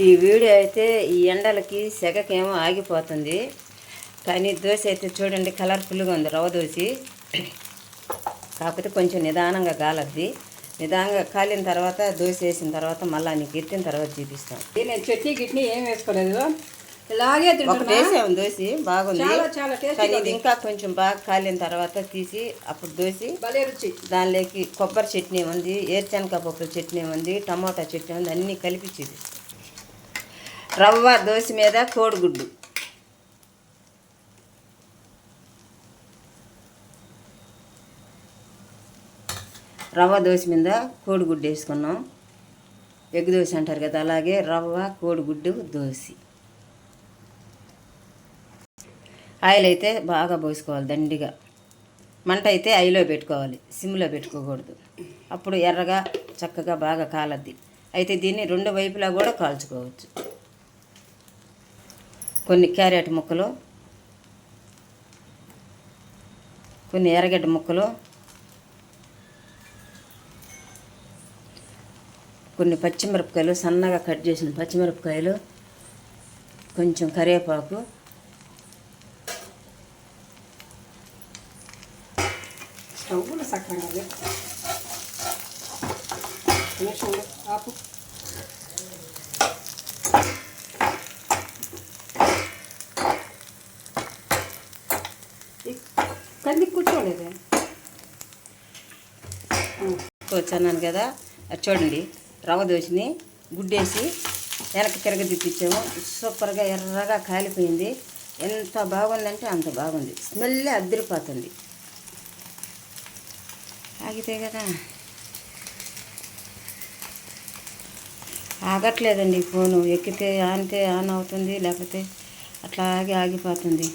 ఈ వీడియో అయితే ఈ ఎండలకి సెగకేమో ఆగిపోతుంది. కానీ దోశ అయితే చూడండి కలర్ఫుల్గా ఉంది, రవ్వ దోశ. కాకపోతే కొంచెం నిదానంగా కాలద్ది. నిదానంగా కాలిన తర్వాత దోశ వేసిన తర్వాత మళ్ళీ నీకు ఎత్తిన తర్వాత చూపిస్తాం. నేను చట్నీ గిట్నీ ఏం వేసుకోలేదు, ఇలాగే ఒకటి వేసాము దోశ, బాగుంది. కానీ ఇది ఇంకా కొంచెం బాగా కాలిన తర్వాత తీసి అప్పుడు దోశ భలే రుచి. దానిలోకి కొబ్బరి చట్నీ ఉంది, ఏరుశనగ పప్పు చట్నీ ఉంది, టమోటా చట్నీ ఉంది, అన్నీ కలిపి చూపిస్తాం. రవ్వ దోశ మీద కోడిగుడ్డు. రవ్వ దోశ మీద కోడిగుడ్డు వేసుకున్నాం. ఎగ్ దోశ అంటారు కదా, అలాగే రవ్వ కోడిగుడ్డు దోశ. ఆయిల్ అయితే బాగా పోసుకోవాలి దండిగా. మంట అయితే ఐలో పెట్టుకోవాలి, సిమ్లో పెట్టుకోకూడదు. అప్పుడు ఎర్రగా చక్కగా బాగా కాలద్ది. అయితే దీన్ని రెండు వైపులా కూడా కాల్చుకోవచ్చు. కొన్ని క్యారెట్ ముక్కలు, కొన్ని ఎర్రగడ్డ ముక్కలు, కొన్ని పచ్చిమిరపకాయలు, సన్నగా కట్ చేసిన పచ్చిమిరపకాయలు, కొంచెం కరివేపాకు, స్టవ్లో సక్రంగా ఆపు. కంది కూర్చోలేదే వచ్చాను కదా. అది చూడండి, రవ్వ దోశని గుడ్డేసి వెనక్కి తిరగదిప్పించాము. సూపర్గా ఎర్రగా కాలిపోయింది. ఎంత బాగుందంటే అంత బాగుంది. స్మెల్ అద్దరిపోతుంది. ఆగితే కదా ఆగట్లేదండి ఫోను. ఎక్కితే ఆన్ అవుతుంది, లేకపోతే అట్లాగే ఆగిపోతుంది.